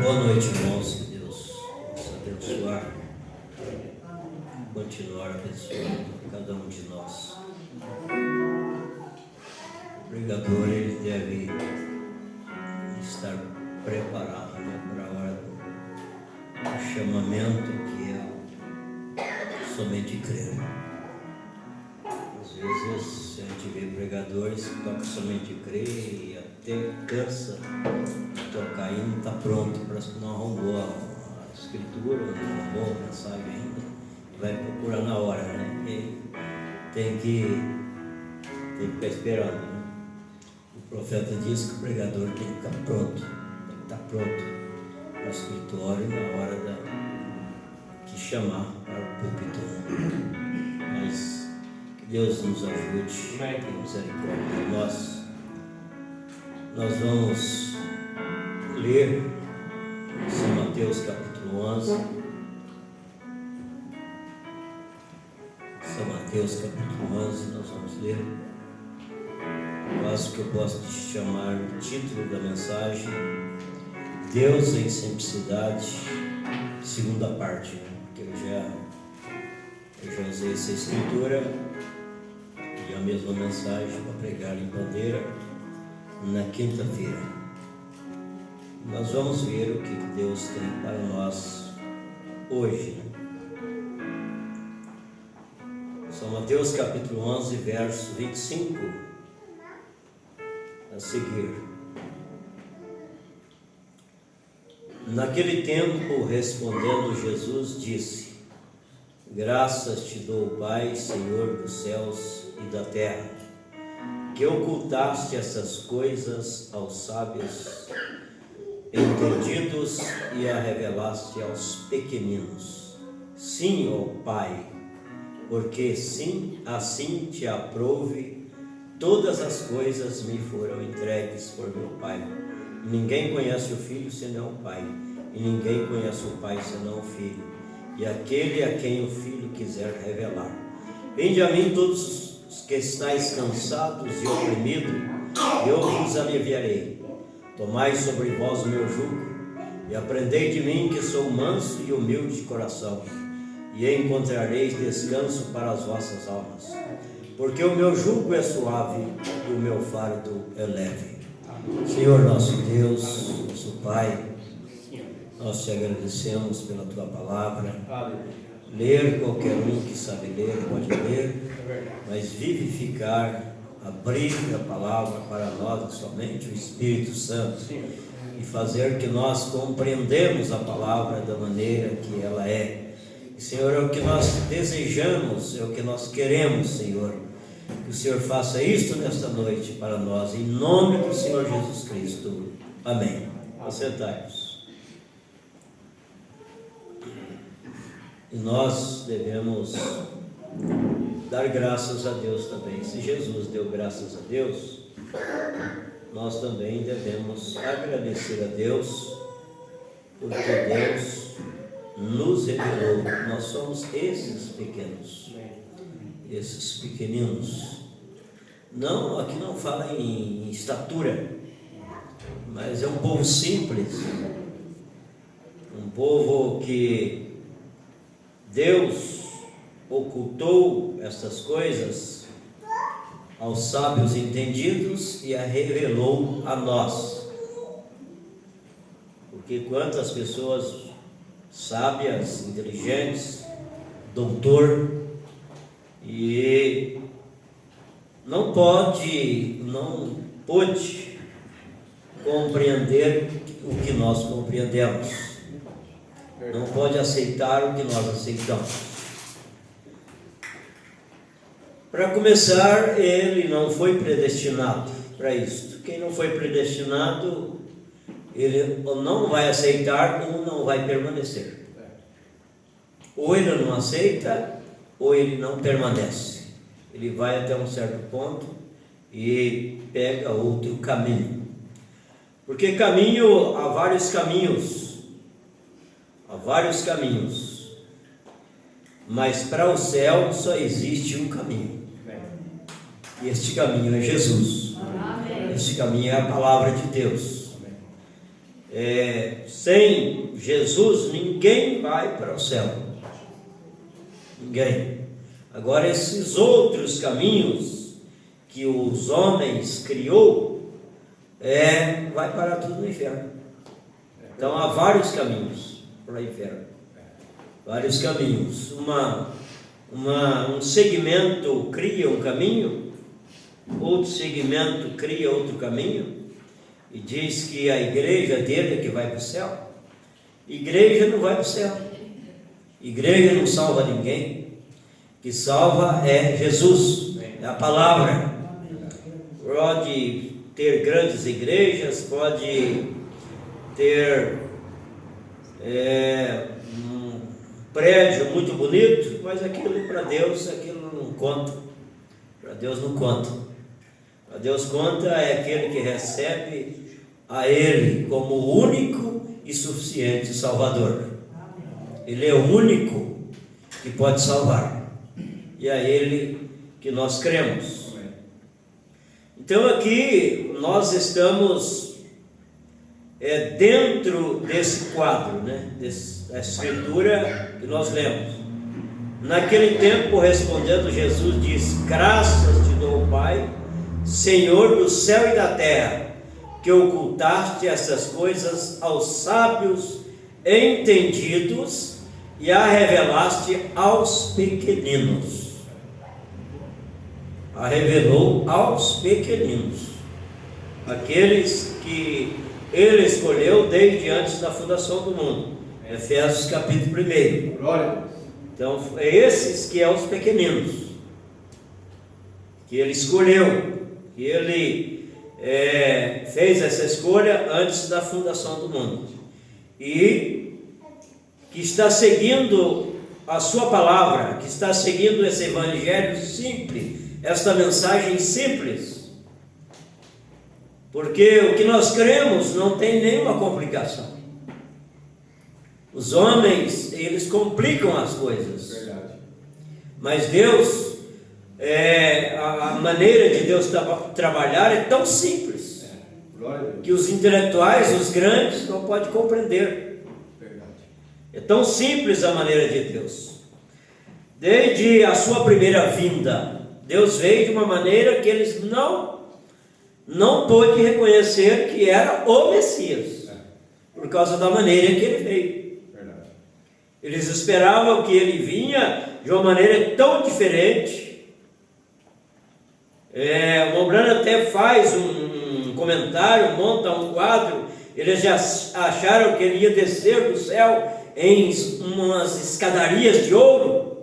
Boa noite, irmãos. Que Deus possa abençoar, continuar abençoando cada um de nós. O pregador, ele deve estar preparado, para a hora do chamamento, que é somente crer. Às vezes a gente vê pregadores que tocam somente crer e até cansa de tocar e não está pronto, parece que não arrumou a escritura, não arrumou a mensagem ainda, vai procurar na hora, né? E tem que ficar esperando, né? O profeta diz que o pregador tem que ficar pronto, tem que estar pronto no escritório na hora que chamar para o púlpito. Mas que Deus nos ajude, que misericórdia de nós. Nós vamos ler São Mateus capítulo 11. São Mateus capítulo 11, nós vamos ler. Eu acho que eu posso te chamar o título da mensagem: Deus em simplicidade, segunda parte, né? Porque eu já usei essa escritura e a mesma mensagem para pregar em Bandeira na quinta-feira. Nós vamos ver o que Deus tem para nós hoje. São Mateus capítulo 11, verso 25 a seguir. Naquele tempo, respondendo Jesus, disse: Graças te dou, Pai, Senhor dos céus e da terra, que ocultaste essas coisas aos sábios entendidos e a revelaste aos pequeninos. Sim, ó Pai, porque sim, assim te aprouve, todas as coisas me foram entregues por meu Pai. Ninguém conhece o Filho senão o Pai, e ninguém conhece o Pai senão o Filho, e aquele a quem o Filho quiser revelar. Vinde a mim todos os que estáis cansados e oprimidos, e eu vos aliviarei. Tomai sobre vós o meu jugo, e aprendei de mim, que sou manso e humilde de coração, e encontrareis descanso para as vossas almas. Porque o meu jugo é suave e o meu fardo é leve. Senhor nosso Deus, nosso Pai, nós te agradecemos pela tua palavra. Ler, qualquer um que sabe ler pode ler, mas vivificar, abrir a palavra para nós, somente o Espírito Santo, e fazer que nós compreendamos a palavra da maneira que ela é. E, Senhor, é o que nós desejamos, é o que nós queremos, Senhor, que o Senhor faça isto nesta noite para nós, em nome do Senhor Jesus Cristo. Amém. Assentai-vos. E nós devemos dar graças a Deus também. Se Jesus deu graças a Deus, nós também devemos agradecer a Deus, porque Deus nos revelou. Nós somos esses pequenos, esses pequeninos. Não, aqui não fala em estatura, mas é um povo simples, um povo que Deus ocultou estas coisas aos sábios entendidos e a revelou a nós. Porque quantas pessoas sábias, inteligentes, doutor, e não pôde compreender o que nós compreendemos, não pode aceitar o que nós aceitamos. Para começar, ele não foi predestinado para isto. Quem não foi predestinado, ele ou não vai aceitar ou não vai permanecer. Ou ele não aceita, ou ele não permanece. Ele vai até um certo ponto e pega outro caminho. Porque caminho, há vários caminhos. Há vários caminhos. Mas para o céu só existe um caminho. E este caminho é Jesus. Amém. Este caminho é a palavra de Deus. Sem Jesus ninguém vai para o céu. Ninguém. Agora esses outros caminhos que os homens criou, vai parar tudo no inferno. Então há vários caminhos para o inferno. Vários caminhos. Um segmento cria um caminho, outro segmento cria outro caminho, e diz que a igreja dele é que vai para o céu. Igreja não vai para o céu. Igreja não salva ninguém. O que salva é Jesus, é a palavra. Pode ter grandes igrejas, pode ter um prédio muito bonito, mas aquilo para Deus, aquilo não conta. Para Deus não conta. Para Deus conta é aquele que recebe a Ele como o único e suficiente Salvador. Ele é o único que pode salvar, e é Ele que nós cremos. Então aqui nós estamos dentro desse quadro, da escritura que nós lemos. Naquele tempo, respondendo, Jesus diz: graças te dou, Pai, Senhor do céu e da terra, que ocultaste essas coisas aos sábios entendidos e a revelaste aos pequeninos. A revelou aos pequeninos, aqueles que Ele escolheu desde antes da fundação do mundo. Efésios capítulo 1. Glória. Então, é esses que os pequeninos, que Ele escolheu, que Ele fez essa escolha antes da fundação do mundo, e que está seguindo a sua palavra, que está seguindo esse evangelho simples, esta mensagem simples, porque o que nós cremos não tem nenhuma complicação. Os homens, eles complicam as coisas. Verdade. Mas Deus, a maneira de Deus trabalhar é tão simples, que os intelectuais, os grandes, não podem compreender. Verdade. É tão simples a maneira de Deus. Desde a sua primeira vinda, Deus veio de uma maneira que eles não pôde reconhecer que era o Messias, por causa da maneira que ele veio. Verdade. Eles esperavam que ele vinha de uma maneira tão diferente. O Mombrano até faz um comentário, monta um quadro. Eles já acharam que ele ia descer do céu em umas escadarias de ouro,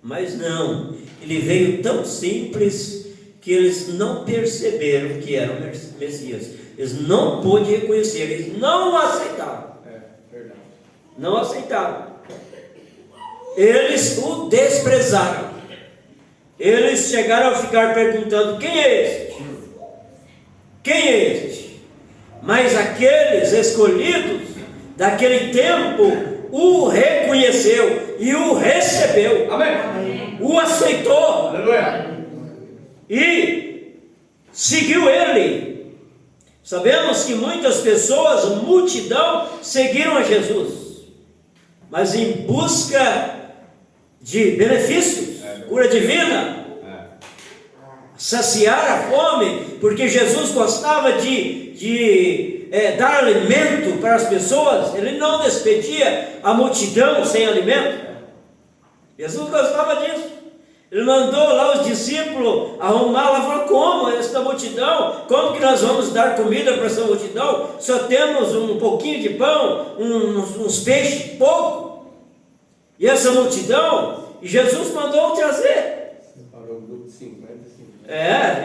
mas não, ele veio tão simples que eles não perceberam que era o Messias. Eles não pôde reconhecer, eles não o aceitaram. Verdade. Não aceitaram. Eles o desprezaram. Eles chegaram a ficar perguntando: quem é este? Quem é este? Mas aqueles escolhidos daquele tempo o reconheceu e o recebeu. Amém. O aceitou. Aleluia. E seguiu ele. Sabemos que muitas pessoas, multidão, seguiram a Jesus, mas em busca de benefícios, cura divina, saciar a fome, porque Jesus gostava de dar alimento para as pessoas. Ele não despedia a multidão sem alimento. Jesus gostava disso. Ele mandou lá os discípulos arrumar lá, falou: como esta multidão, como que nós vamos dar comida para essa multidão? Só temos um pouquinho de pão, uns peixes, pouco. E essa multidão, e Jesus mandou trazer. Parou o grupo de 55.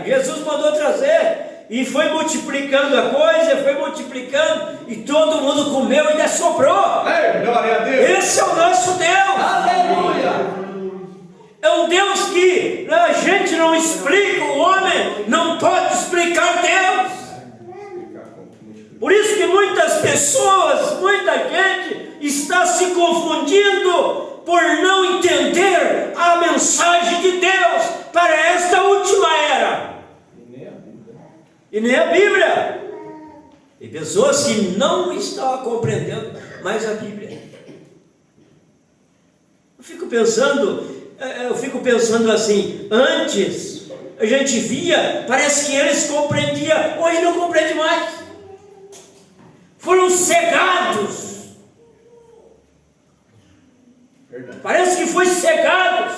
Jesus mandou trazer, e foi multiplicando a coisa, foi multiplicando, e todo mundo comeu e ainda sobrou. Glória a Deus. Esse é o nosso Deus. Aleluia. É um Deus que a gente não explica, o homem não pode explicar Deus. Por isso que muitas pessoas, muita gente está se confundindo por não entender a mensagem de Deus para esta última era. E nem a Bíblia. E nem a Bíblia. E pessoas que não estão compreendendo mais a Bíblia. Eu fico pensando assim, antes a gente via, parece que eles compreendiam, hoje não compreende mais. Foram cegados. Verdade. Parece que foi cegados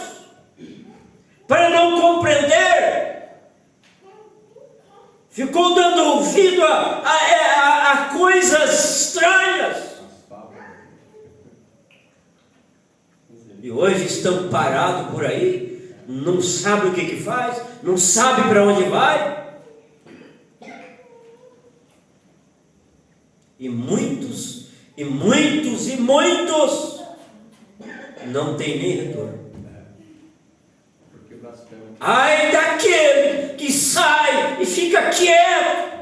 para não compreender. Ficou dando ouvido a coisas estranhas. E hoje estão parados por aí, não sabe o que faz, não sabe para onde vai. E muitos não tem nem retorno. Porque blasfema. Ai daquele que sai e fica quieto.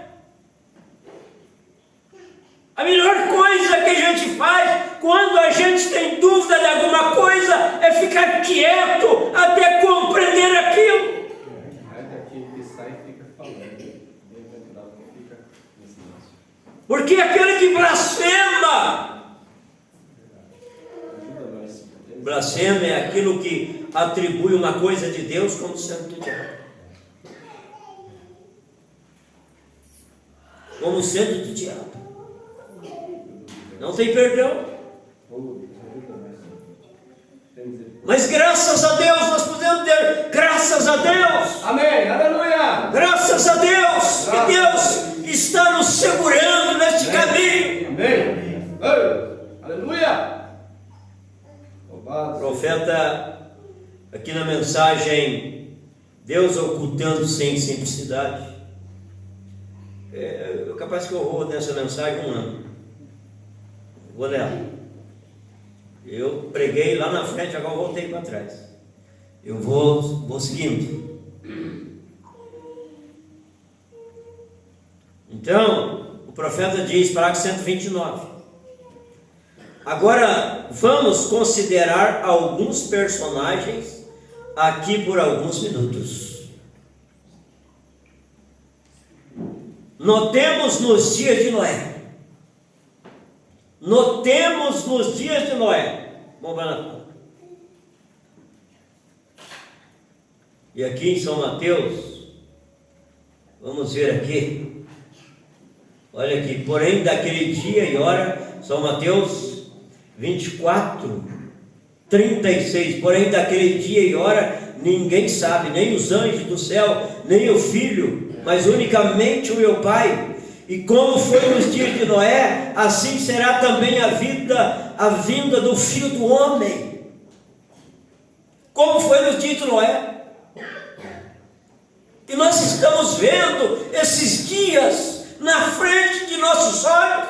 A melhor coisa que a gente faz quando a gente tem dúvida de alguma coisa é ficar quieto até compreender aquilo. Ai daquele que sai e fica falando. Bem-aventurado que fica em silêncio. Porque aquele que blasfema, Ajuda nós. blasfema é aquilo que atribui uma coisa de Deus como sendo do diabo. Como sendo do diabo. Não tem perdão. Mas graças a Deus nós podemos ter, graças a Deus. Amém, aleluia. Graças a Deus que Deus está nos segurando neste caminho. Amém. Aleluia. O profeta, aqui na mensagem, Deus ocultando-se em simplicidade. É capaz que eu vou nessa mensagem um ano. Vou nela. Eu preguei lá na frente, agora voltei para trás. Eu vou seguindo. Então, o profeta diz, parágrafo 129. Agora, vamos considerar alguns personagens aqui por alguns minutos. Notemos nos dias de Noé. Notemos nos dias de Noé. Vamos lá. E aqui em São Mateus, vamos ver aqui. Olha aqui, porém daquele dia e hora, São Mateus 24, 36. Porém daquele dia e hora, ninguém sabe, nem os anjos do céu, nem o Filho, mas unicamente o meu Pai. E como foi nos dias de Noé, assim será também a vinda do Filho do Homem. Como foi nos dias de Noé. E nós estamos vendo esses dias na frente de nossos olhos.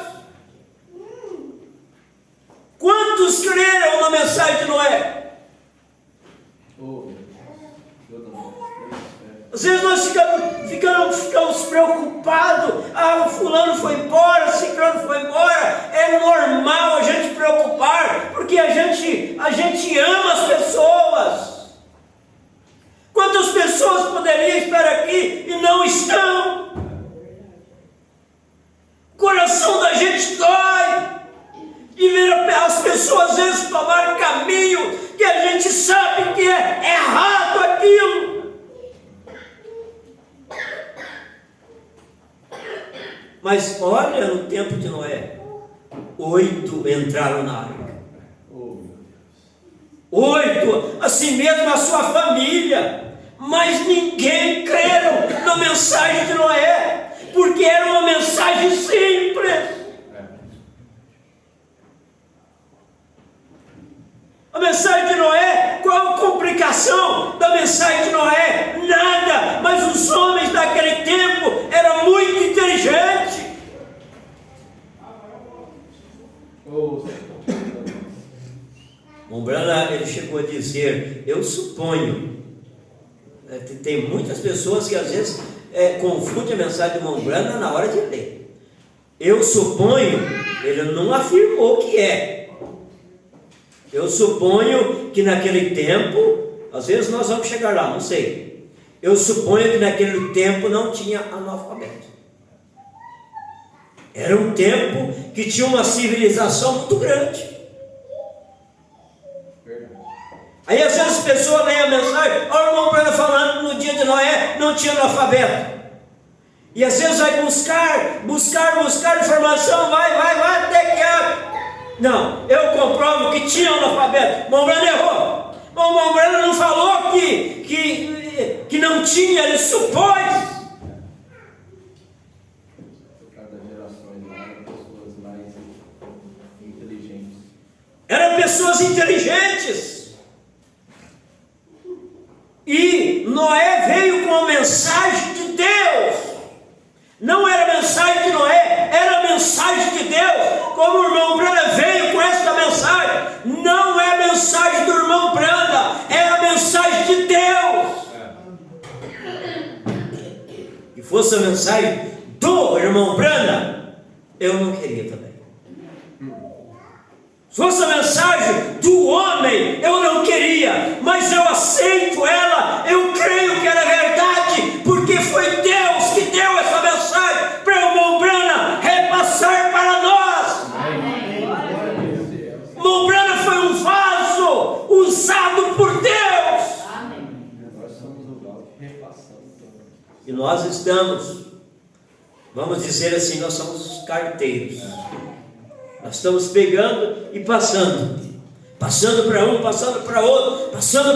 Quantos creram na mensagem de Noé? Às vezes nós ficamos preocupados. Ah, o fulano foi embora, o ciclano foi embora. É normal a gente preocupar, porque a gente ama as pessoas. Quantas pessoas poderiam estar aqui e não estão? O coração da gente dói de ver as pessoas às vezes tomar caminho que a gente sabe que é errado aquilo. Mas olha no tempo de Noé, 8 entraram na arca. 8, assim mesmo a sua família. Mas ninguém creram na mensagem de Noé, porque era uma mensagem simples. A mensagem de Noé, qual a complicação da mensagem de Noé? Nada, mas os homens daquele tempo eram muito inteligentes. Mombrana, ele chegou a dizer, eu suponho, tem muitas pessoas que às vezes confundem a mensagem de Mombrana na hora de ler. Eu suponho, ele não afirmou que é. Eu suponho que naquele tempo, às vezes nós vamos chegar lá, não sei. Eu suponho que naquele tempo não tinha analfabeto. Era um tempo que tinha uma civilização muito grande. Aí às vezes as pessoas leem a mensagem, olha o irmão Branham falando no dia de Noé, não tinha analfabeto. E às vezes vai buscar informação, vai, até que... Não, eu comprovo que tinha analfabeto. O irmão Branham errou. O irmão Branham não falou que não tinha, ele supôs. Eram pessoas inteligentes. E Noé veio com a mensagem de Deus. Não era a mensagem de Noé, era a mensagem de Deus. Como o irmão Branda veio com esta mensagem, não é a mensagem do irmão Branda, é a mensagem de Deus. Se fosse a mensagem do irmão Branda, eu não queria também. Se fosse a mensagem do homem, eu não queria, mas eu aceito ela, eu creio que era verdade, porque foi Deus que deu essa mensagem para o irmão Brana repassar para nós. O irmão Brana foi um vaso usado por Deus. Nós somos o vaso que repassamos. E nós estamos, vamos dizer assim, nós somos os carteiros. Nós estamos pegando e passando para um, passando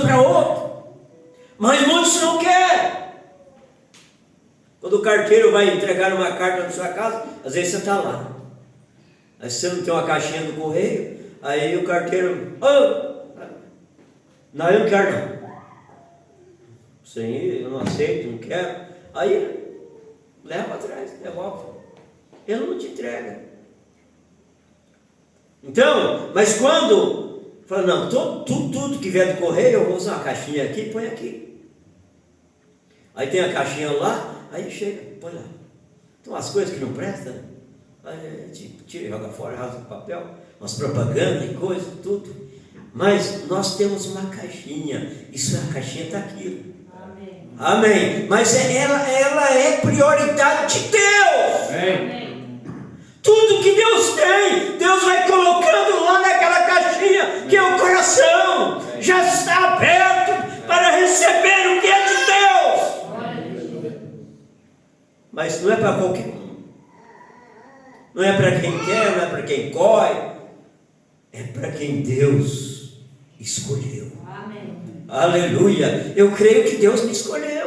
para outro, mas muitos não querem. Quando o carteiro vai entregar uma carta na sua casa, às vezes você está lá, aí você não tem uma caixinha do correio, aí o carteiro, não, eu não quero não, sim, eu não aceito, não quero, aí leva atrás, devolve, ele não te entrega. Então, mas quando fala, não, tudo que vier do correio, eu vou usar uma caixinha aqui e põe aqui. Aí tem a caixinha lá, aí chega, põe lá. Então as coisas que não prestam, né? Aí a gente tira e joga fora, rasga o papel, umas propagandas e coisas, tudo. Mas nós temos uma caixinha, isso a caixinha está aqui. Amém. Amém. Mas ela é prioridade de Deus. Amém. Tudo que Deus tem, Deus vai colocando lá naquela caixinha, que é o coração, já está aberto para receber o que é de Deus. Mas não é para qualquer um, não é para quem quer, não é para quem corre, é para quem Deus escolheu. Amém. Aleluia, eu creio que Deus me escolheu.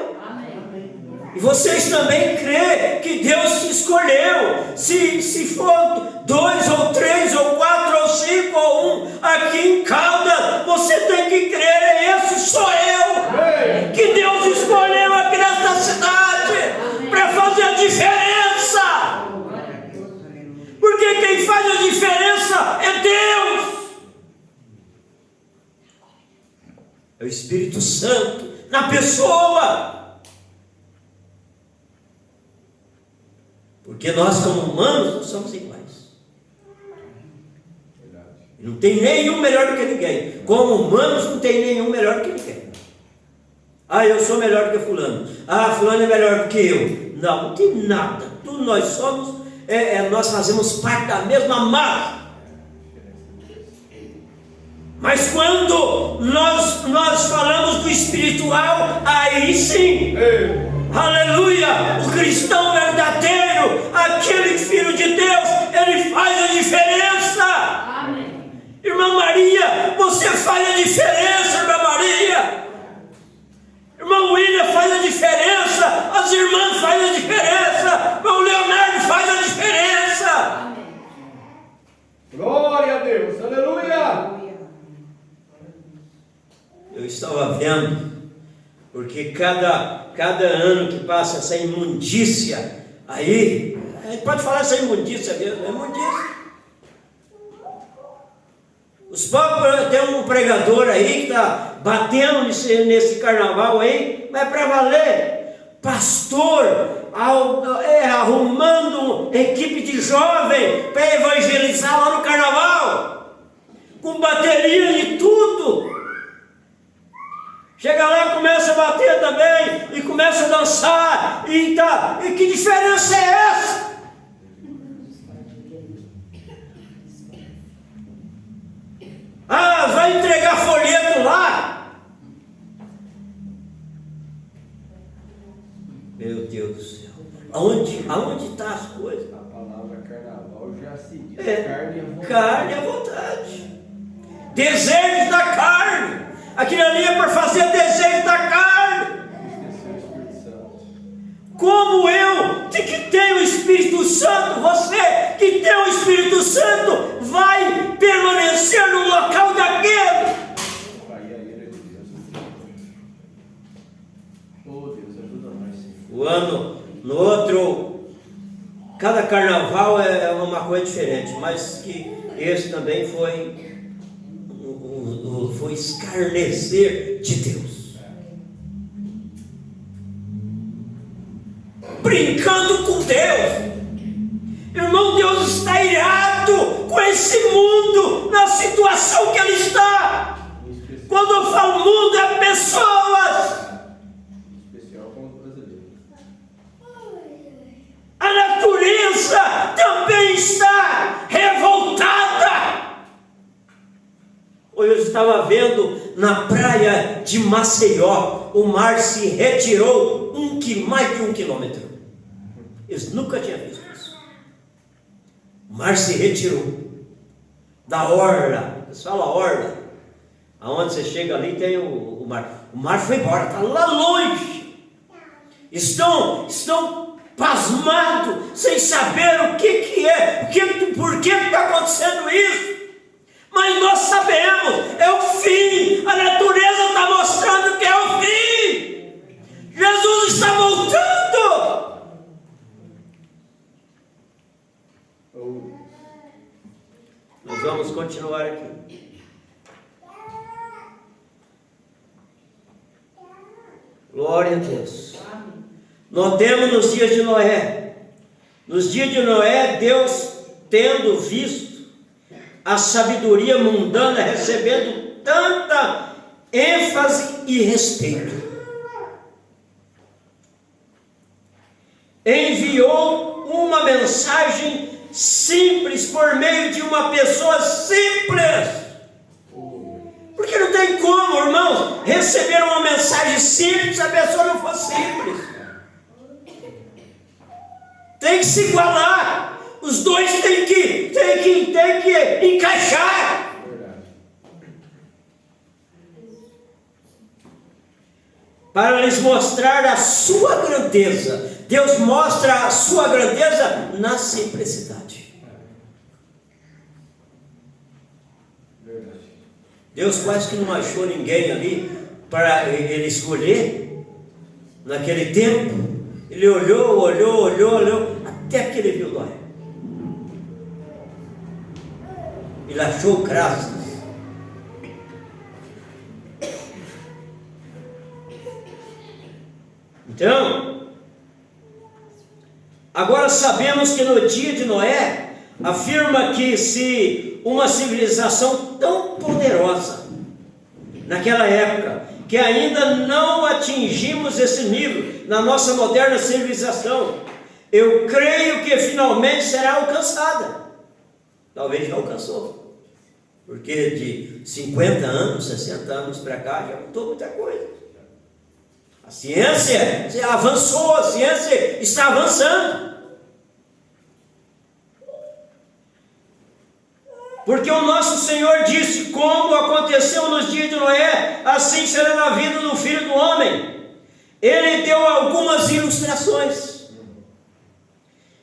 E vocês também creem que Deus te escolheu. Se for 2 ou 3 ou 4 ou 5 ou 1 aqui em Caldas, você tem que crer, esse sou eu, que Deus escolheu aqui nesta cidade para fazer a diferença. Porque quem faz a diferença é Deus. É o Espírito Santo na pessoa. Porque nós, como humanos, não somos iguais. Não tem nenhum melhor do que ninguém. Como humanos, não tem nenhum melhor do que ninguém. Eu sou melhor do que fulano. Fulano é melhor do que eu. Não tem nada. Tudo nós somos, nós fazemos parte da mesma massa. Mas quando nós falamos do espiritual, aí sim. Aleluia! O cristão verdadeiro, aquele filho de Deus, ele faz a diferença. Amém. Irmã Maria, você faz a diferença, irmã Maria. Irmão William faz a diferença, as irmãs fazem a diferença, irmão Leonardo faz a diferença. Amém. Glória a Deus, aleluia! Eu estava vendo, porque cada ano que passa essa imundícia, aí, a gente pode falar essa imundícia mesmo, é imundícia. Os povos, tem um pregador aí que está batendo nesse carnaval aí, mas é para valer, pastor, arrumando equipe de jovem para evangelizar lá no carnaval, com bateria e tudo. Chega lá, começa a bater também, e começa a dançar, e que diferença é essa? coisas. A palavra carnaval já se diz Carne à vontade. Desejo da carne. Aquilo ali é para fazer desejo da carne. Esqueceu o Espírito Santo. Como eu, que tenho o Espírito Santo, você que tem o Espírito Santo, vai permanecer no local daquele. Vai a ira de Deus. Oh Deus, ajuda nós, Senhor. O ano, no outro, cada carnaval é uma coisa diferente, mas que esse também foi escarnecer de Deus. Brincando com Deus. Irmão, Deus está irado com esse mundo, na situação que ele está. Quando eu falo mundo, é pessoas. Especial com os brasileiros. A natureza também está revoltada. Hoje eu estava vendo na praia de Maceió, o mar se retirou mais de 1 quilômetro. Eu nunca tinha visto isso. O mar se retirou da orla. Eles falam orla. Aonde você chega ali tem o mar. O mar foi embora, está lá longe. Estão pasmados, sem saber o que é, por que está acontecendo isso. Mas nós sabemos, é o fim. A natureza está mostrando que é o fim. Jesus está voltando. Nós vamos continuar aqui. Glória a Deus. Notemos nos dias de Noé. Nos dias de Noé, Deus, tendo visto a sabedoria mundana recebendo tanta ênfase e respeito, enviou uma mensagem simples por meio de uma pessoa simples. Porque não tem como, irmãos, receber uma mensagem simples se a pessoa não for simples. Tem que se igualar. Os dois têm que encaixar. Para lhes mostrar a sua grandeza. Deus mostra a sua grandeza na simplicidade. Deus quase que não achou ninguém ali para ele escolher. Naquele tempo, ele olhou, até que ele viu Noé. Ele achou graças. Então, agora sabemos que no dia de Noé, afirma que se uma civilização tão poderosa, naquela época, que ainda não atingimos esse nível na nossa moderna civilização, eu creio que finalmente será alcançada. Talvez já alcançou, porque de 50 anos, 60 anos para cá já mudou muita coisa. A ciência avançou, a ciência está avançando. Porque o nosso Senhor disse: como aconteceu nos dias de Noé, assim será na vida do Filho do Homem. Ele deu algumas ilustrações.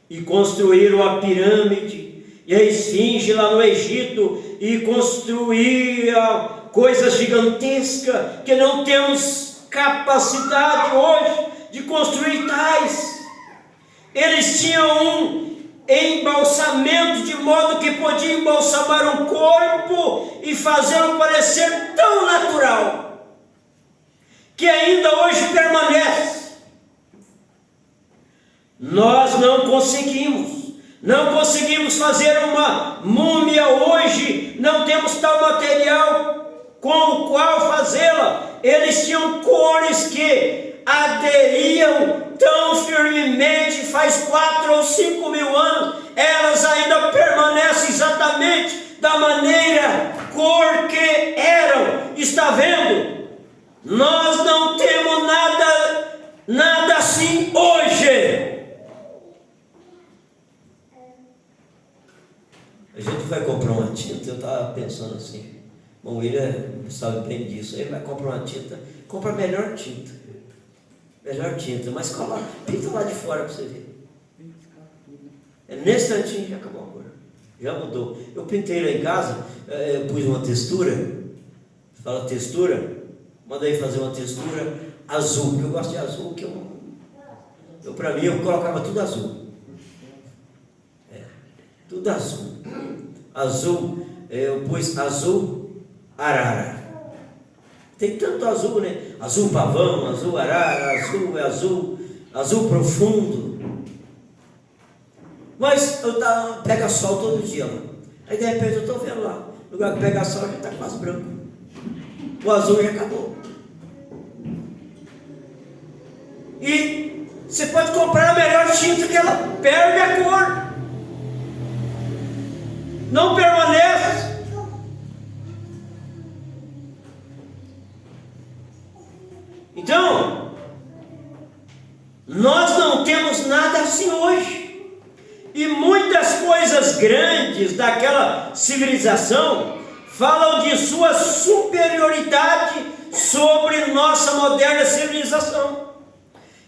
E construíram a pirâmide e a esfinge lá no Egito, e construía coisas gigantescas que não temos capacidade hoje de construir tais. Eles tinham um embalsamento de modo que podia embalsamar um corpo e fazê-lo parecer tão natural que ainda hoje permanece. Nós não conseguimos fazer uma múmia hoje, não temos tal material com o qual fazê-la. Eles tinham cores que aderiam tão firmemente, faz 4 ou 5 mil anos, elas ainda permanecem exatamente da maneira, cor que eram. Está vendo? Nós não temos nada assim hoje. A gente vai comprar uma tinta, eu estava pensando assim, bom, ele sabe bem disso, ele vai comprar uma tinta, compra a melhor tinta, mas coloca, pinta lá de fora para você ver. Nesse instantinho já acabou a cor, já mudou. Eu pintei lá em casa, eu pus uma textura, fala textura, mandei fazer uma textura azul, porque eu gosto de azul, que para mim eu colocava tudo azul. Tudo azul. Azul, eu pus azul arara. Tem tanto azul, né? Azul pavão, azul arara, azul profundo. Mas pega sol todo dia lá. Aí de repente eu estou vendo lá, no lugar que pega sol já está quase branco. O azul já acabou. E você pode comprar a melhor tinta que ela perde a cor. Não permanece. Então, nós não temos nada assim hoje. E muitas coisas grandes daquela civilização falam de sua superioridade sobre nossa moderna civilização.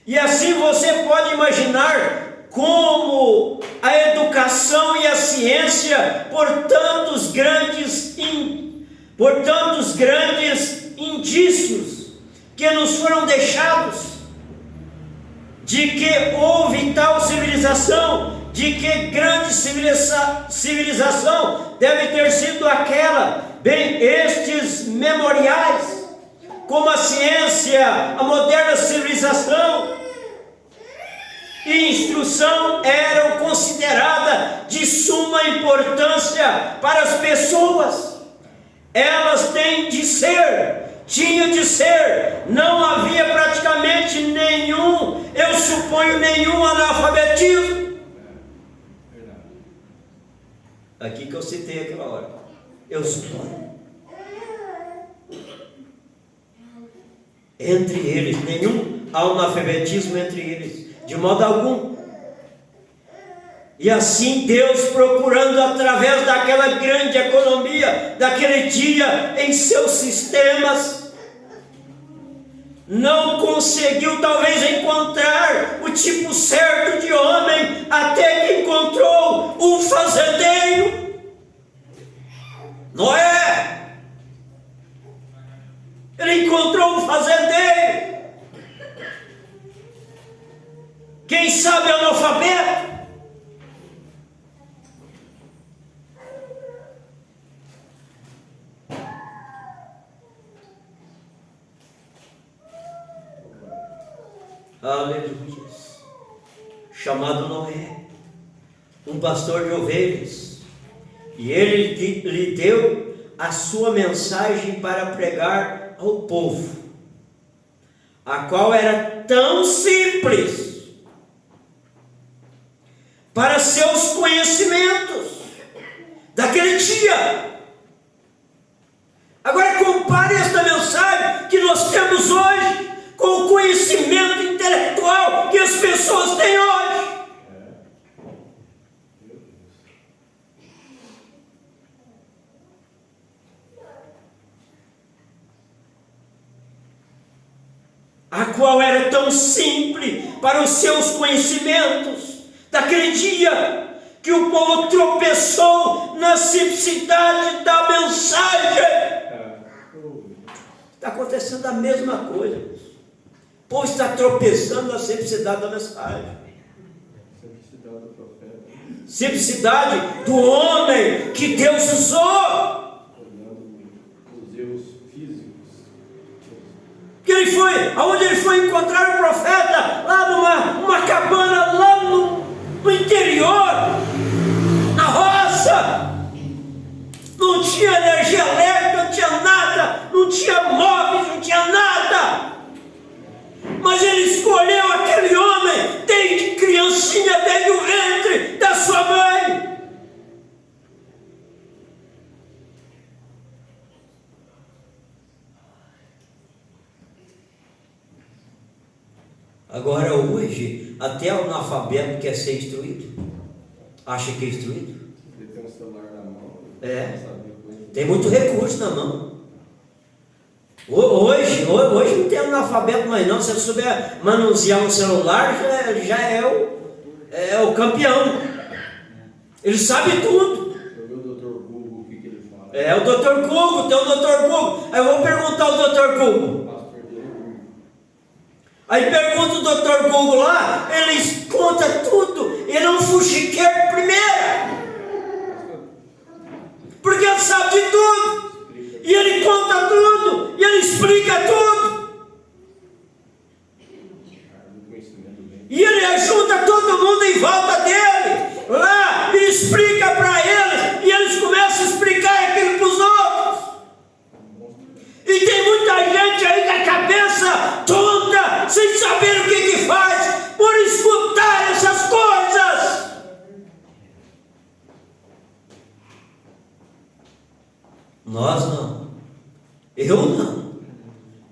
E assim você pode imaginar como a educação e a ciência, por tantos grandes indícios que nos foram deixados, de que houve tal civilização, de que grande civilização deve ter sido aquela, bem, estes memoriais, como a ciência, a moderna civilização e instrução eram consideradas de suma importância para as pessoas. Elas tinham de ser, não havia praticamente nenhum, eu suponho, nenhum analfabetismo. Aqui que eu citei aquela hora, eu suponho. Entre eles, nenhum analfabetismo entre eles, de modo algum. E assim Deus, procurando através daquela grande economia daquele dia em seus sistemas, não conseguiu talvez encontrar o tipo certo de homem, até que encontrou um fazendeiro, Noé. Ele encontrou um fazendeiro, quem sabe analfabeto. Aleluia. Chamado Noé, um pastor de ovelhas, e ele lhe deu a sua mensagem para pregar ao povo, a qual era tão simples para seus conhecimentos daquele dia. Agora compare esta mensagem que nós temos hoje com o conhecimento intelectual que as pessoas têm hoje. A qual era tão simples para os seus conhecimentos daquele dia, que o povo tropeçou na simplicidade da mensagem. Está acontecendo a mesma coisa. O povo está tropeçando na simplicidade da mensagem. Simplicidade do profeta. Simplicidade do homem que Deus usou. Olhando os erros físicos. Que ele foi, aonde ele foi encontrar o profeta? Lá numa cabana, lá no interior, na roça. Não tinha energia elétrica, não tinha nada, não tinha móveis, não tinha nada. Mas ele escolheu aquele homem, desde criancinha, desde o ventre da sua mãe. Agora hoje, até o analfabeto quer ser instruído. Acha que é instruído? Ele tem um celular na mão. É. Tem muito recurso na mão. Hoje não tem analfabeto mais não. Se você souber manusear um celular, já é o campeão. Ele sabe tudo. Eu vi o Dr. Google, o que ele fala. É o Dr. Google, tem o Dr. Google. Aí eu vou perguntar ao Dr. Google. O pastor dele é Google. Aí pergunta o Dr. Google lá, ele conta tudo. Ele é um fuxiqueiro de primeira. Porque ele sabe de tudo. E ele conta tudo. E ele explica tudo. E ele ajuda todo mundo em volta dele. Lá, e explica para eles. E eles começam a explicar aquilo para os outros. E tem muita gente aí com a cabeça tonta, sem saber o que faz, por escutar essas coisas. Nós não. Eu não.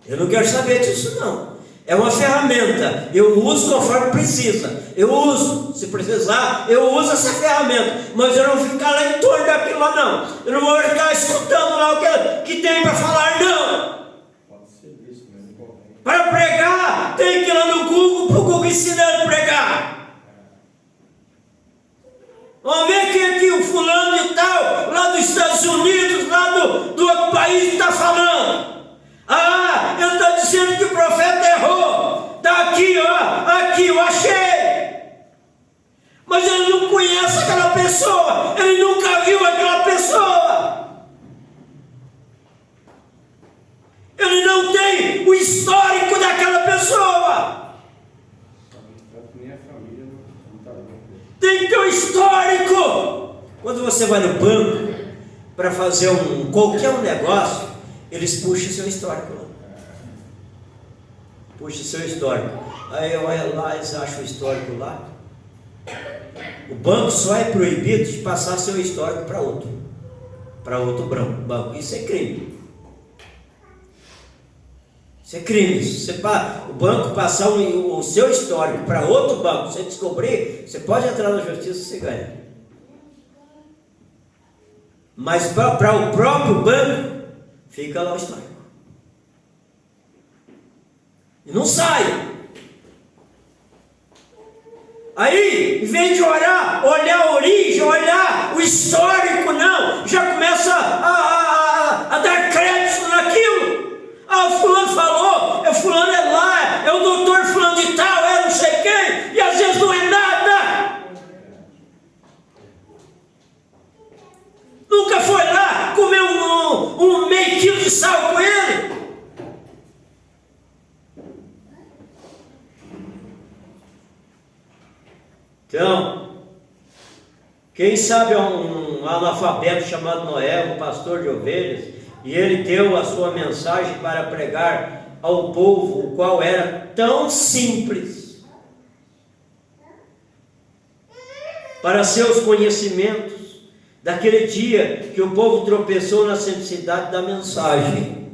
Eu não quero saber disso não. É uma ferramenta. Eu uso conforme precisa. Eu uso, se precisar, eu uso essa ferramenta. Mas eu não vou ficar lá em torno daquilo lá não. Eu não vou ficar escutando lá o que tem para falar não. Pode ser isso, mas não convém. Para pregar, tem que ir lá no Google, para o Google ensinar a pregar. Vamos ver quem aqui, o fulano e tal, lá dos Estados Unidos, lá do outro país está falando. Ah, ele está dizendo que o profeta errou. Está aqui, ó, aqui eu achei. Mas ele não conhece aquela pessoa, ele nunca viu aquela pessoa. Ele não tem o histórico daquela pessoa. Nem a família não está bem. Tem que ter um histórico. Quando você vai no banco para fazer qualquer negócio, eles puxam seu histórico lá. Puxa seu histórico. Aí olha lá, eles acham o histórico lá. O banco só é proibido de passar seu histórico para outro banco. Isso é crime. Isso é crime. O banco passar o seu histórico para outro banco, você descobrir, você pode entrar na justiça e você ganha. Mas para o próprio banco, fica lá o histórico. E não sai. Aí, em vez de olhar a origem, olhar o histórico, não, já começa a dar crédito naquilo. Ah, o fulano falou, o fulano é lá, é o doutor fulano de tal, é não sei quem, e às vezes não é nada. Nunca foi lá comer um meio quilo de sal com ele. Então, quem sabe um analfabeto chamado Noé, um pastor de ovelhas, e ele deu a sua mensagem para pregar ao povo, o qual era tão simples, para seus conhecimentos, daquele dia que o povo tropeçou na simplicidade da mensagem.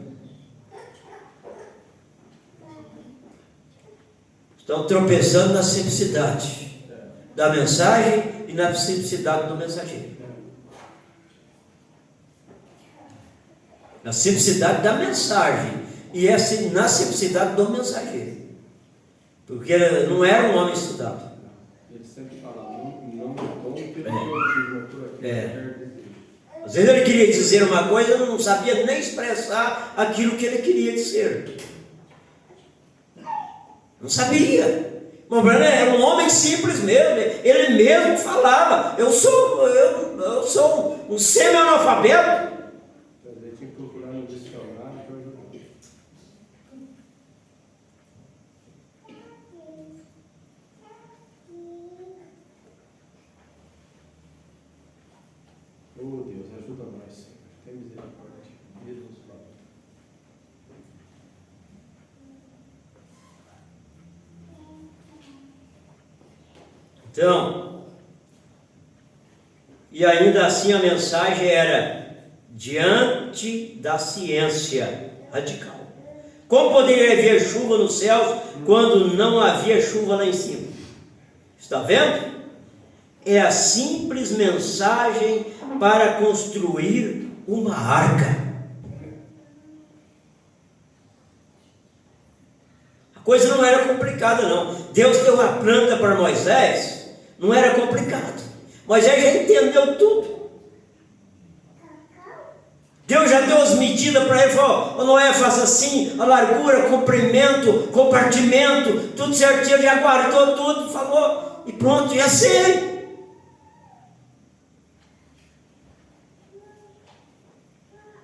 Estão tropeçando na simplicidade da mensagem e na simplicidade do mensageiro. Na simplicidade da mensagem e na simplicidade do mensageiro. Porque não era um homem estudado. Ele sempre fala, não me tome pelo motivo por aqui. Às vezes ele queria dizer uma coisa, não sabia nem expressar aquilo que ele queria dizer. Não sabia. Era um homem simples mesmo. Ele mesmo falava: eu sou um semi-analfabeto. Ele tinha que procurar no dicionário para ajudar. Oh Deus, ajuda nós, Senhor. Tem misericórdia. Jesus, Pai. Então, e ainda assim a mensagem era diante da ciência radical. Como poderia haver chuva nos céus quando não havia chuva lá em cima? Está vendo? é a simples mensagem para construir uma arca. A coisa não era complicada, não. Deus deu uma planta para Moisés, não era complicado. Moisés já entendeu tudo. Deus já deu as medidas para ele, falou: Noé, faça assim, a largura, comprimento, compartimento, tudo certinho, ele já guardou tudo, falou, e pronto, já sei.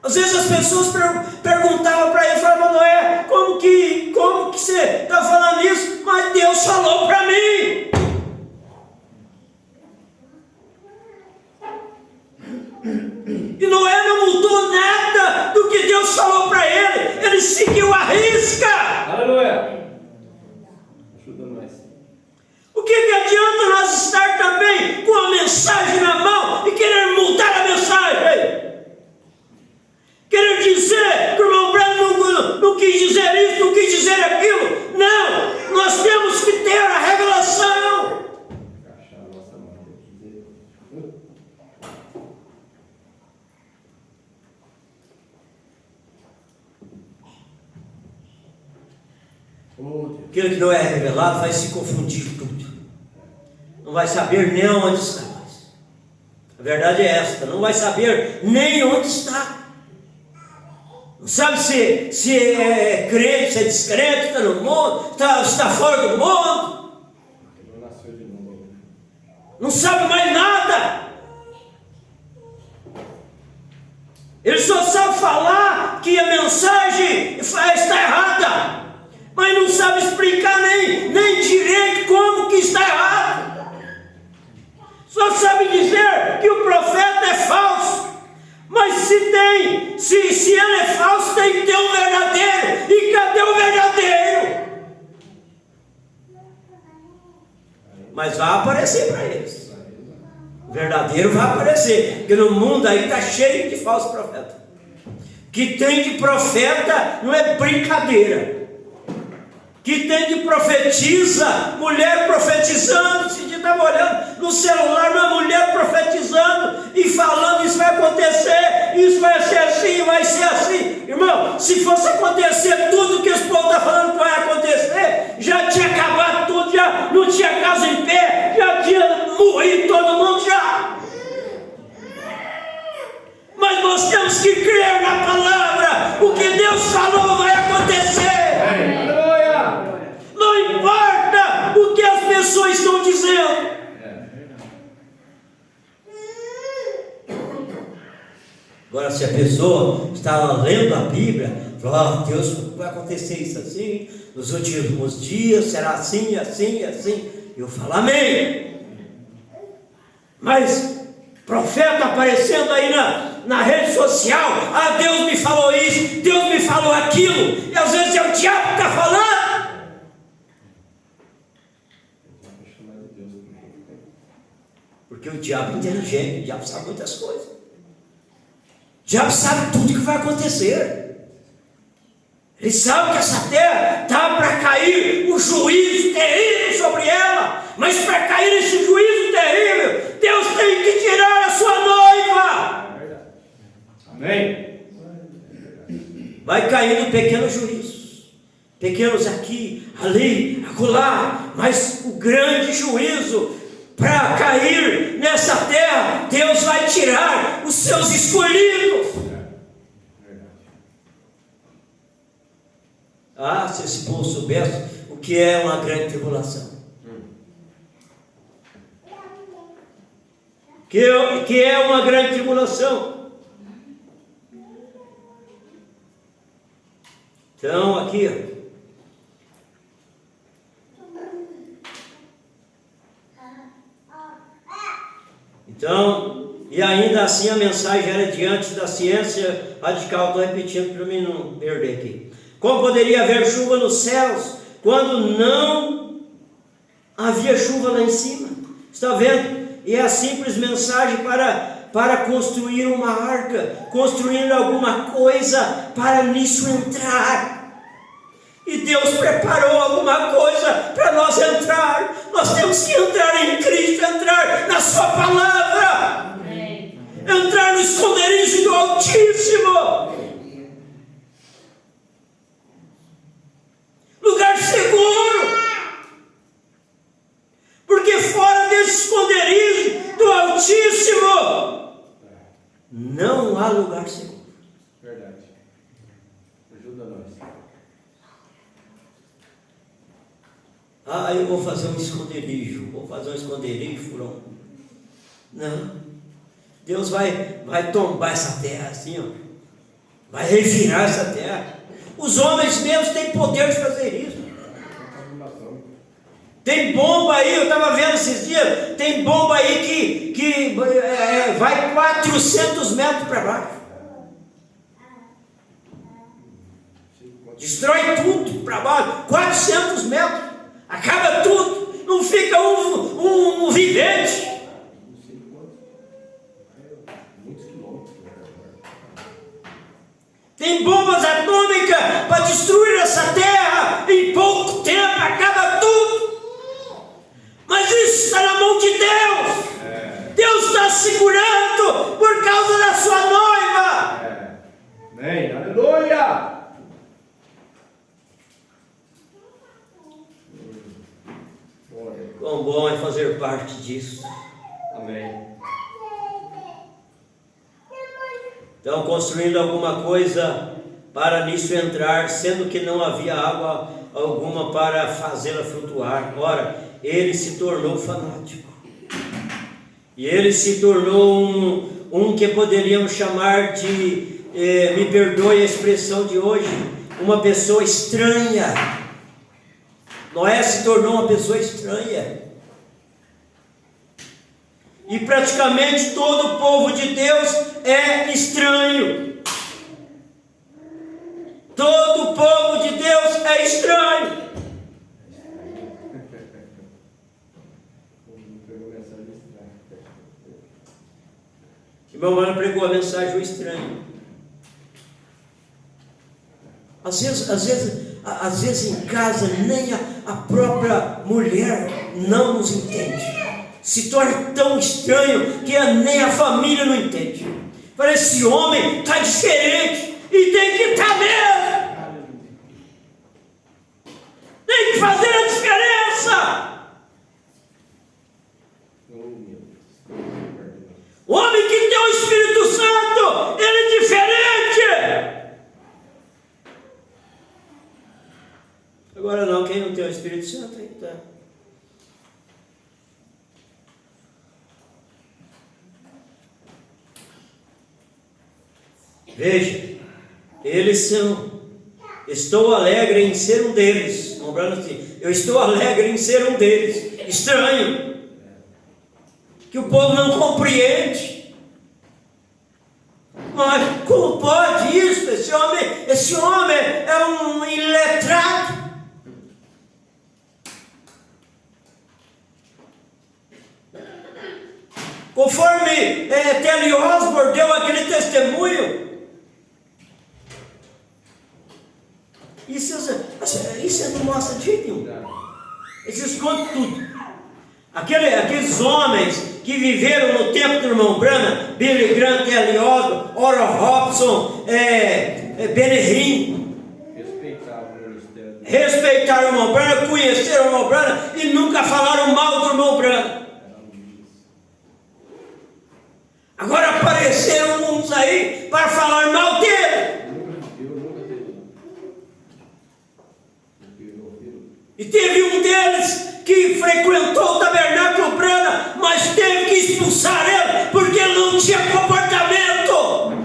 Às vezes as pessoas perguntavam para ele, falavam: Noé, como que você está falando isso? Mas Deus falou para mim. E Noé não mudou nada do que Deus falou para ele. Ele seguiu a risca. Aleluia. Ajuda nós. O que adianta nós estar também com a mensagem na mão e querer mudar a mensagem? Querer dizer que o irmão Branco não quis dizer isso, não quis dizer aquilo. Não, nós temos que ter a revelação. Aquilo que não é revelado vai se confundir tudo. Não vai saber nem onde está mais. A verdade é esta: não vai saber nem onde está. Não sabe se é crente, se é descrente, está no mundo, está fora do mundo. Não sabe mais nada. Ele só sabe falar que a mensagem está errada, mas não sabe explicar nem direito como que está errado. Só sabe dizer que o profeta é falso. Mas se ele é falso, tem que ter um verdadeiro. E cadê o verdadeiro? Mas vai aparecer para eles. O verdadeiro vai aparecer. Porque no mundo aí está cheio de falsos profetas. Que tem de profeta não é brincadeira. Que tem de profetiza, mulher profetizando. Se você estava olhando no celular, uma mulher profetizando e falando: isso vai acontecer, isso vai ser assim, vai ser assim. Irmão, se fosse acontecer tudo que esse povo está falando que vai acontecer, já tinha acabado tudo, já não tinha casa em pé, já tinha morrido todo mundo já. Mas nós temos que crer na palavra. O que Deus falou vai acontecer. Não importa o que as pessoas estão dizendo. Agora, se a pessoa está lendo a Bíblia, fala: Deus, vai acontecer isso assim, nos últimos dias será assim, assim, assim. Eu falo: amém. Mas profeta aparecendo aí na rede social: ah, Deus me falou isso, Deus me falou aquilo, e às vezes é o diabo que está falando. Porque o diabo é inteligente, o diabo sabe muitas coisas. O diabo sabe tudo que vai acontecer. Ele sabe que essa terra está para cair um juízo terrível sobre ela. Mas para cair esse juízo terrível, Deus tem que tirar a sua noiva. Amém. Vai caindo pequenos juízos. Pequenos aqui, ali, acolá. Mas o grande juízo para cair nessa terra, Deus vai tirar os seus escolhidos. Ah, se esse povo soubesse o que é uma grande tribulação. Que é uma grande tribulação. Então, aqui, ó. Então, e ainda assim a mensagem era diante da ciência radical. Estou repetindo para mim não perder aqui. Como poderia haver chuva nos céus quando não havia chuva lá em cima? Está vendo? E é a simples mensagem para construir uma arca, construir alguma coisa para nisso entrar. E Deus preparou alguma coisa para nós entrar. Nós temos que entrar em Cristo, entrar na sua palavra, entrar no esconderijo do Altíssimo, lugar seguro, porque fora desse esconderijo do Altíssimo não há lugar seguro. Verdade. Ajuda nós. Ah, eu vou fazer um esconderijo, furão. Não. Deus vai tombar essa terra assim, ó. Vai revirar essa terra. Os homens mesmos têm poder de fazer isso. Tem bomba aí, eu estava vendo esses dias, tem bomba aí que vai 400 metros para baixo. Destrói tudo para baixo, 400 metros. Acaba tudo, não fica um vivente. Tem bombas atômicas para destruir essa terra em pouco tempo, acaba tudo. Mas isso está na mão de Deus. Deus está segurando por causa da sua noiva. Amém, aleluia. Quão bom é fazer parte disso. Amém. Então, construindo alguma coisa para nisso entrar, sendo que não havia água alguma para fazê-la flutuar. Ora, ele se tornou fanático. E ele se tornou um que poderíamos chamar de, me perdoe a expressão de hoje, uma pessoa estranha. Noé se tornou uma pessoa estranha. E praticamente todo o povo de Deus é estranho. Todo o povo de Deus é estranho. E meu irmão pregou a mensagem do estranho. Às vezes em casa nem a própria mulher não nos entende. Se torna tão estranho que nem a família não entende. Parece esse homem está diferente e tem que estar mesmo. Tem que fazer a diferença. O homem que tem o Espírito Santo, ele é diferente. Agora não, quem não tem o Espírito Santo aí está. Veja, eles são. Estou alegre em ser um deles. Lembrando assim, eu estou alegre em ser um deles. Estranho. Que o povo não compreende. Mas como pode isso? Esse homem é um iletrado. Conforme T.L. Osborne deu aquele testemunho, isso não mostra de jeito nenhum. Eles escondem tudo. Aqueles homens que viveram no tempo do irmão Branham, Billy Graham, T.L. Osborne, Oral Robson, Benny respeitaram o irmão Branham, conheceram o irmão Branham e nunca falaram mal do irmão Branham. Agora apareceram uns aí para falar mal dele. E teve um deles que frequentou o tabernáculo Branham, mas teve que expulsar ele porque ele não tinha comportamento.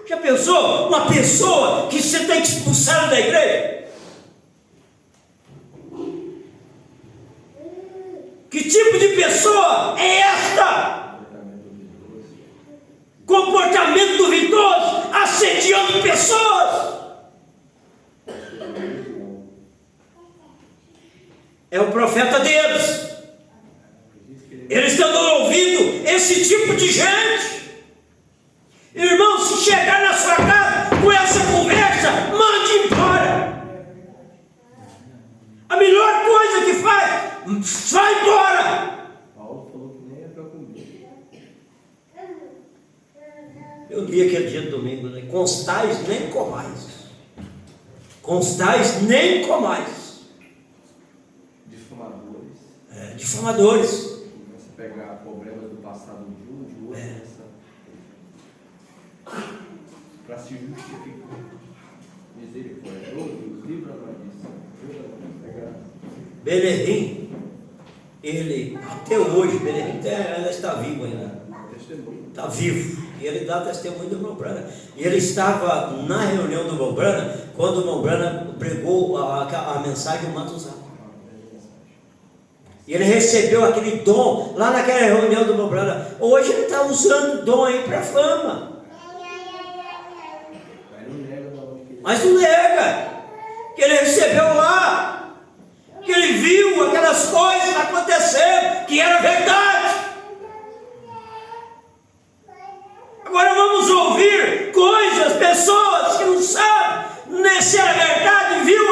Já pensou? Uma pessoa que você tem que expulsar da igreja? Que tipo de pessoa é esta? Comportamento duvidoso, assediando pessoas. É o profeta deles. Eles estão ouvindo esse tipo de gente. Irmão, se chegar na sua casa com essa conversa, mande embora. Eu li aquele dia de domingo, né? Constais nem comais. Constais nem comais. Difamadores. Difamadores. Você pegar problemas do passado de um, de outro, para se justificar. Misericórdia. Livra nós disso. Pegar. Benerim, ele, até hoje, Benerim ainda está vivo ainda. Testemunho. Está vivo. E ele dá testemunho do irmão Branham. E ele estava na reunião do irmão Branham, quando o irmão Branham pregou a mensagem do manto usado. E ele recebeu aquele dom lá naquela reunião do irmão Branham. Hoje ele está usando o dom aí para fama. Mas não nega que ele recebeu lá, que ele viu aquelas coisas acontecendo, que era verdade. Agora vamos ouvir coisas, pessoas que não sabem se era verdade, viu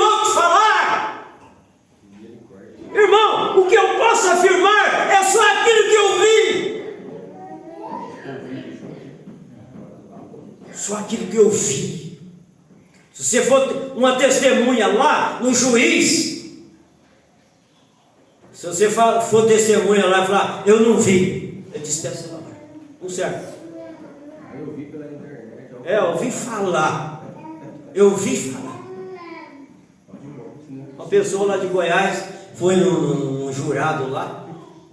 outro falar. Irmão, o que eu posso afirmar é só aquilo que eu vi. Só aquilo que eu vi. Se você for uma testemunha lá no juiz, se você for testemunha lá e falar, eu não vi, eu dispensa lá. Não serve. Eu vi pela internet. Eu ouvi falar. Eu ouvi falar. Uma pessoa lá de Goiás foi num jurado lá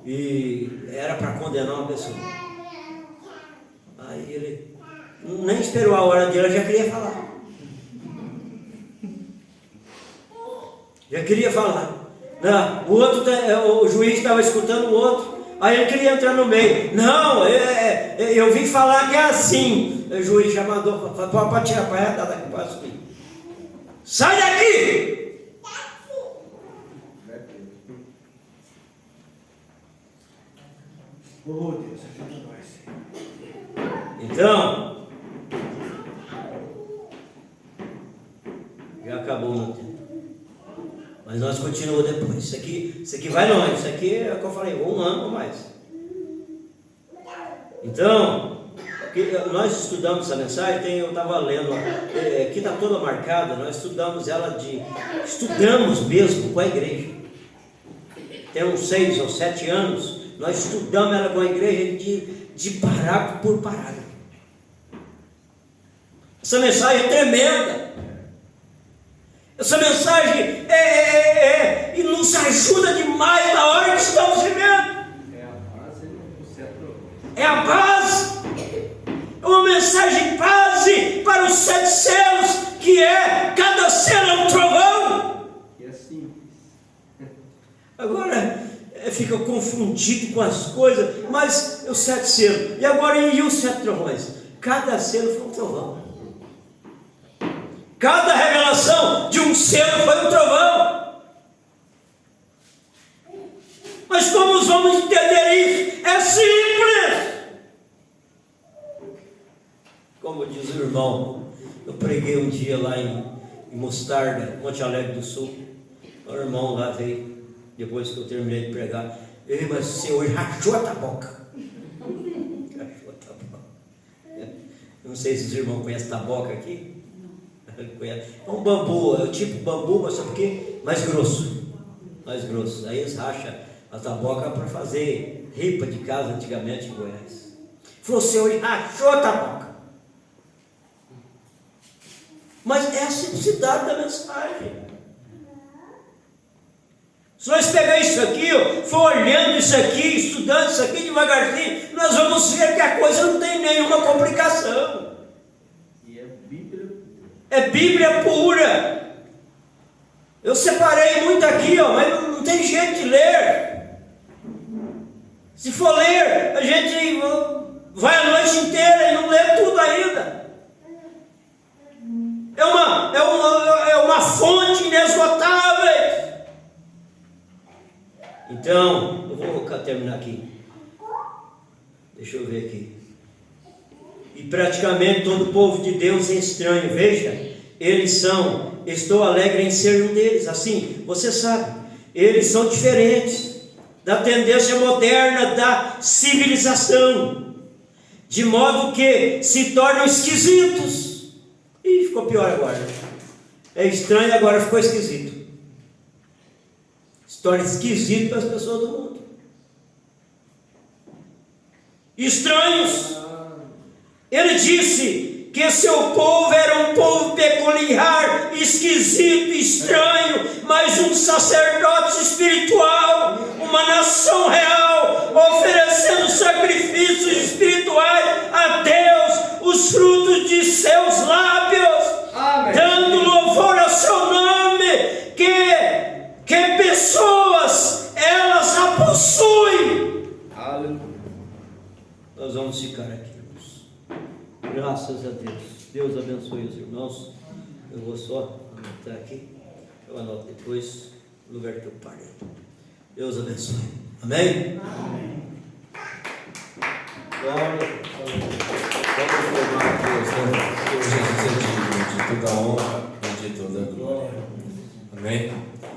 e era para condenar uma pessoa. Aí ele nem esperou a hora dele, já queria falar. Já queria falar. Não, o juiz estava escutando o outro. Aí ele queria entrar no meio. Não, eu vim falar que é assim. O juiz já mandou para tirar para ela, daqui para subir. Sai daqui! Oh Deus, ajuda nós. Então, já acabou o meu tempo. Mas nós continuamos depois. Isso aqui vai longe. Isso aqui é o que eu falei, 1 ano ou mais. Então, nós estudamos essa mensagem, eu estava lendo, aqui está toda marcada, nós estudamos ela estudamos mesmo com a igreja. Tem uns 6 ou 7 anos, nós estudamos ela com a igreja de parágrafo por parágrafo. Essa mensagem é tremenda. Essa mensagem e nos ajuda demais na hora que estamos vivendo. É a base. É uma mensagem base para os 7 selos, que é cada selo é um trovão. E é simples. Agora fica confundido com as coisas, mas os 7 selos. E agora e os 7 trovões? Cada selo foi um trovão. Cada revelação de um selo foi um trovão. Mas como vamos entender isso? É simples. Como diz o irmão, eu preguei um dia lá em Mostarda, Monte Alegre do Sul. O irmão lá veio, depois que eu terminei de pregar. Ele, mas você hoje rachou a taboca. Rachou a taboca. Eu não sei se os irmãos conhecem taboca aqui. É um bambu, é o tipo bambu, mas só porque mais grosso. Mais grosso. Aí eles racham a taboca para fazer ripa de casa antigamente em Goiás. Falou, você hoje rachou a taboca. Mas é a simplicidade da mensagem. Se nós pegar isso aqui, for olhando isso aqui, estudando isso aqui devagarzinho, nós vamos ver que a coisa não tem nenhuma complicação. É Bíblia pura. Eu separei muito aqui, mas não tem jeito de ler. Se for ler, a gente vai a noite inteira e não lê tudo ainda. É uma fonte inesgotável. Então, eu vou terminar aqui. Deixa eu ver aqui. E praticamente todo o povo de Deus é estranho. Veja, eles são, estou alegre em ser um deles. Assim, você sabe, eles são diferentes da tendência moderna da civilização. de modo que se tornam esquisitos. Ih, ficou pior agora. É estranho, agora ficou esquisito. Se torna esquisito para as pessoas do mundo. Estranhos. Ele disse que seu povo era um povo peculiar, esquisito, estranho, mas um sacerdote espiritual, uma nação real, oferecendo sacrifícios espirituais a Deus, os frutos de seus lábios, amém, dando louvor ao seu nome, que pessoas, elas a possuem. Aleluia. Nós vamos ficar aqui, irmãos. Graças a Deus. Deus abençoe os irmãos. Eu vou só anotar aqui. Eu anoto depois no lugar que eu parei. Deus abençoe. Amém? Amém. Glória. Vamos formar a Deus, né? Deus é digno de toda honra e de toda glória. Amém?